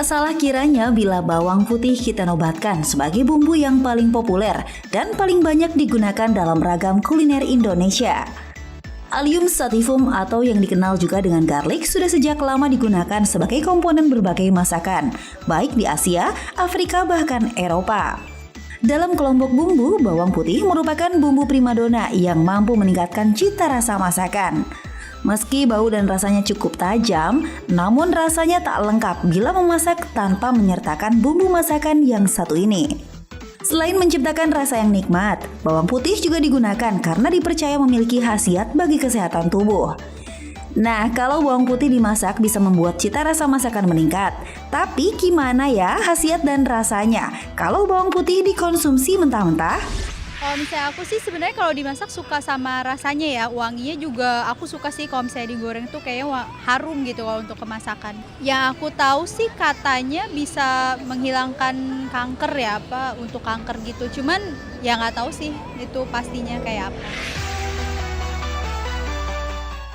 Tak salah kiranya bila bawang putih kita nobatkan sebagai bumbu yang paling populer dan paling banyak digunakan dalam ragam kuliner Indonesia. Allium sativum atau yang dikenal juga dengan garlic sudah sejak lama digunakan sebagai komponen berbagai masakan, baik di Asia, Afrika, bahkan Eropa. Dalam kelompok bumbu, bawang putih merupakan bumbu primadona yang mampu meningkatkan cita rasa masakan. Meski bau dan rasanya cukup tajam, namun rasanya tak lengkap bila memasak tanpa menyertakan bumbu masakan yang satu ini. Selain menciptakan rasa yang nikmat, bawang putih juga digunakan karena dipercaya memiliki khasiat bagi kesehatan tubuh. Nah, kalau bawang putih dimasak bisa membuat cita rasa masakan meningkat. Tapi gimana ya khasiat dan rasanya kalau bawang putih dikonsumsi mentah-mentah? Kalau misalnya aku sih sebenarnya kalau dimasak suka sama rasanya ya, wanginya juga aku suka sih kalau misalnya digoreng tuh kayaknya harum gitu kalau untuk kemasakan. Yang aku tahu sih katanya bisa menghilangkan kanker ya untuk kanker gitu, cuman ya nggak tahu sih itu pastinya kayak apa.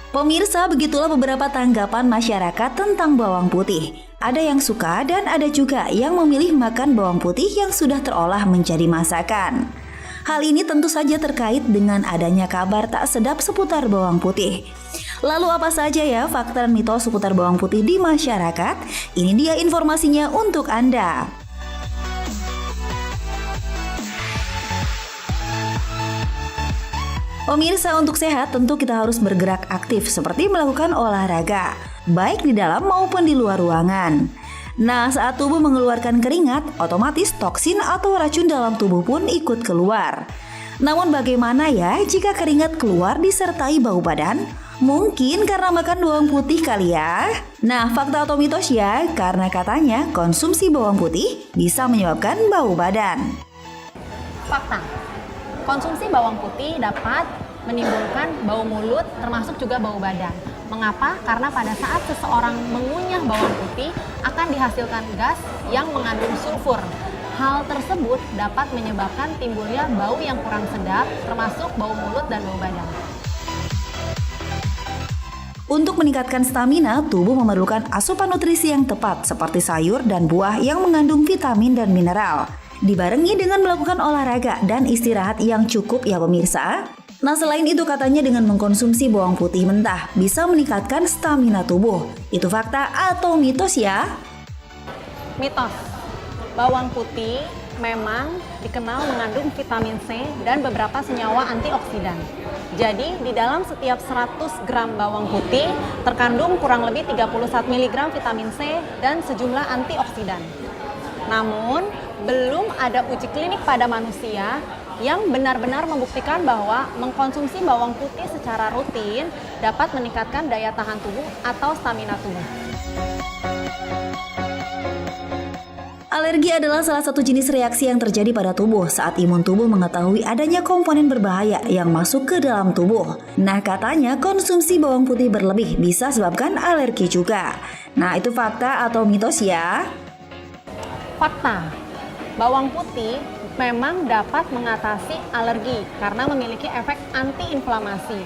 Pemirsa, begitulah beberapa tanggapan masyarakat tentang bawang putih. Ada yang suka dan ada juga yang memilih makan bawang putih yang sudah terolah menjadi masakan. Hal ini tentu saja terkait dengan adanya kabar tak sedap seputar bawang putih. Lalu apa saja ya fakta dan mitos seputar bawang putih di masyarakat? Ini dia informasinya untuk Anda. Pemirsa, untuk sehat tentu kita harus bergerak aktif seperti melakukan olahraga, baik di dalam maupun di luar ruangan. Nah, saat tubuh mengeluarkan keringat, otomatis toksin atau racun dalam tubuh pun ikut keluar. Namun bagaimana ya jika keringat keluar disertai bau badan? Mungkin karena makan bawang putih kali ya? Nah, fakta atau mitos ya, karena katanya konsumsi bawang putih bisa menyebabkan bau badan. Fakta, konsumsi bawang putih dapat menimbulkan bau mulut termasuk juga bau badan. Mengapa? Karena pada saat seseorang mengunyah bawang putih akan dihasilkan gas yang mengandung sulfur. Hal tersebut dapat menyebabkan timbulnya bau yang kurang sedap, termasuk bau mulut dan bau badan. Untuk meningkatkan stamina, tubuh memerlukan asupan nutrisi yang tepat seperti sayur dan buah yang mengandung vitamin dan mineral. Dibarengi dengan melakukan olahraga dan istirahat yang cukup ya pemirsa. Nah, selain itu katanya dengan mengkonsumsi bawang putih mentah bisa meningkatkan stamina tubuh. Itu fakta atau mitos ya? Mitos. Bawang putih memang dikenal mengandung vitamin C dan beberapa senyawa antioksidan. Jadi, di dalam setiap 100 gram bawang putih terkandung kurang lebih 31 mg vitamin C dan sejumlah antioksidan. Namun, belum ada uji klinik pada manusia yang benar-benar membuktikan bahwa mengkonsumsi bawang putih secara rutin dapat meningkatkan daya tahan tubuh atau stamina tubuh. Alergi adalah salah satu jenis reaksi yang terjadi pada tubuh saat imun tubuh mengetahui adanya komponen berbahaya yang masuk ke dalam tubuh. Nah, katanya konsumsi bawang putih berlebih bisa sebabkan alergi juga. Nah, itu fakta atau mitos ya? Fakta, bawang putih memang dapat mengatasi alergi karena memiliki efek antiinflamasi.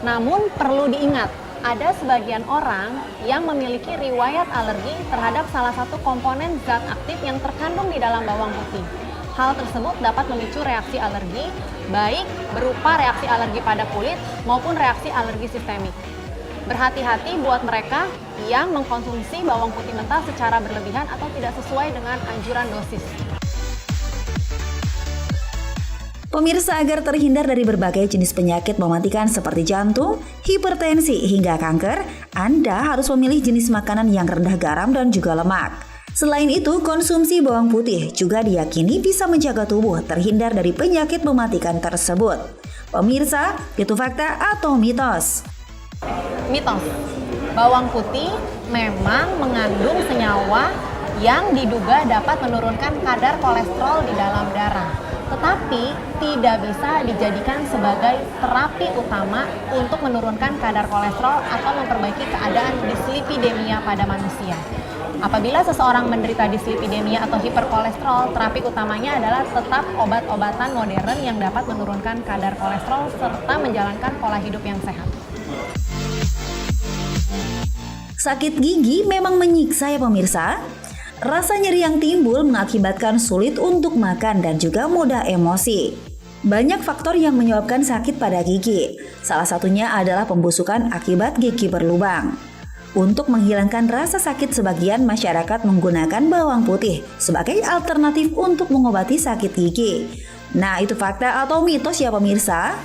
Namun perlu diingat, ada sebagian orang yang memiliki riwayat alergi terhadap salah satu komponen zat aktif yang terkandung di dalam bawang putih. Hal tersebut dapat memicu reaksi alergi, baik berupa reaksi alergi pada kulit maupun reaksi alergi sistemik. Berhati-hati buat mereka yang mengkonsumsi bawang putih mentah secara berlebihan atau tidak sesuai dengan anjuran dosis. Pemirsa, agar terhindar dari berbagai jenis penyakit mematikan seperti jantung, hipertensi, hingga kanker, Anda harus memilih jenis makanan yang rendah garam dan juga lemak. Selain itu, konsumsi bawang putih juga diyakini bisa menjaga tubuh terhindar dari penyakit mematikan tersebut. Pemirsa, itu fakta atau mitos? Mitos, bawang putih memang mengandung senyawa yang diduga dapat menurunkan kadar kolesterol di dalam darah. Tetapi tidak bisa dijadikan sebagai terapi utama untuk menurunkan kadar kolesterol atau memperbaiki keadaan dislipidemia pada manusia. Apabila seseorang menderita dislipidemia atau hiperkolesterol, terapi utamanya adalah tetap obat-obatan modern yang dapat menurunkan kadar kolesterol serta menjalankan pola hidup yang sehat. Sakit gigi memang menyiksa ya pemirsa. Rasa nyeri yang timbul mengakibatkan sulit untuk makan dan juga mudah emosi. Banyak faktor yang menyebabkan sakit pada gigi. Salah satunya adalah pembusukan akibat gigi berlubang. Untuk menghilangkan rasa sakit, sebagian masyarakat menggunakan bawang putih sebagai alternatif untuk mengobati sakit gigi. Nah, itu fakta atau mitos ya pemirsa?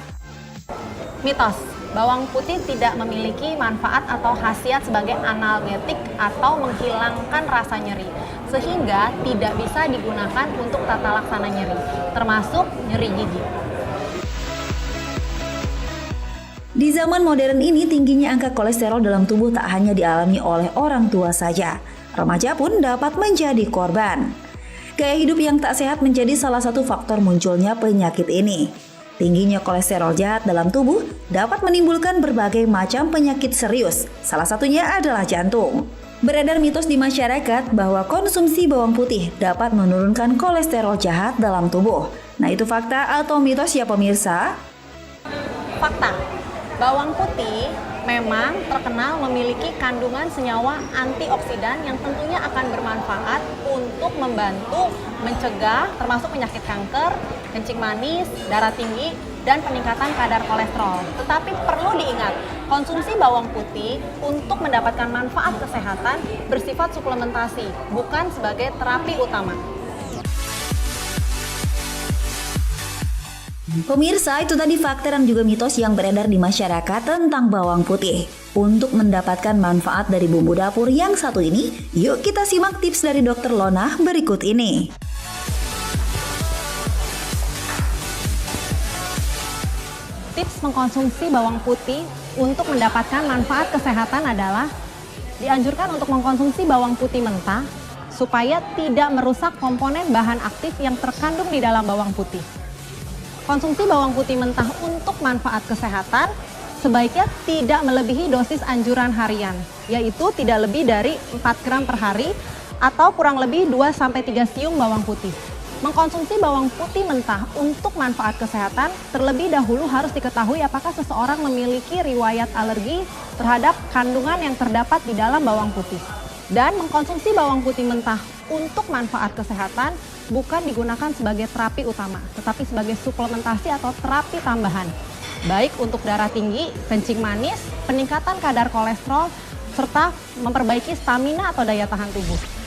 Mitos, bawang putih tidak memiliki manfaat atau khasiat sebagai analgetik atau menghilangkan rasa nyeri, sehingga tidak bisa digunakan untuk tata laksana nyeri, termasuk nyeri gigi. Di zaman modern ini, tingginya angka kolesterol dalam tubuh tak hanya dialami oleh orang tua saja. Remaja pun dapat menjadi korban. Gaya hidup yang tak sehat menjadi salah satu faktor munculnya penyakit ini. Tingginya kolesterol jahat dalam tubuh dapat menimbulkan berbagai macam penyakit serius. Salah satunya adalah jantung. Beredar mitos di masyarakat bahwa konsumsi bawang putih dapat menurunkan kolesterol jahat dalam tubuh. Nah, itu fakta atau mitos ya pemirsa? Fakta, bawang putih memang terkenal memiliki kandungan senyawa antioksidan yang tentunya akan bermanfaat untuk membantu mencegah termasuk penyakit kanker, kencing manis, darah tinggi, dan peningkatan kadar kolesterol. Tetapi perlu diingat, konsumsi bawang putih untuk mendapatkan manfaat kesehatan bersifat suplementasi, bukan sebagai terapi utama. Pemirsa, itu tadi fakta dan juga mitos yang beredar di masyarakat tentang bawang putih. Untuk mendapatkan manfaat dari bumbu dapur yang satu ini, yuk kita simak tips dari Dr. Lona berikut ini. Tips mengkonsumsi bawang putih untuk mendapatkan manfaat kesehatan adalah dianjurkan untuk mengkonsumsi bawang putih mentah supaya tidak merusak komponen bahan aktif yang terkandung di dalam bawang putih. Konsumsi bawang putih mentah untuk manfaat kesehatan sebaiknya tidak melebihi dosis anjuran harian, yaitu tidak lebih dari 4 gram per hari atau kurang lebih 2-3 siung bawang putih. Mengkonsumsi bawang putih mentah untuk manfaat kesehatan terlebih dahulu harus diketahui apakah seseorang memiliki riwayat alergi terhadap kandungan yang terdapat di dalam bawang putih. Dan mengkonsumsi bawang putih mentah untuk manfaat kesehatan bukan digunakan sebagai terapi utama, tetapi sebagai suplementasi atau terapi tambahan. Baik untuk darah tinggi, kencing manis, peningkatan kadar kolesterol, serta memperbaiki stamina atau daya tahan tubuh.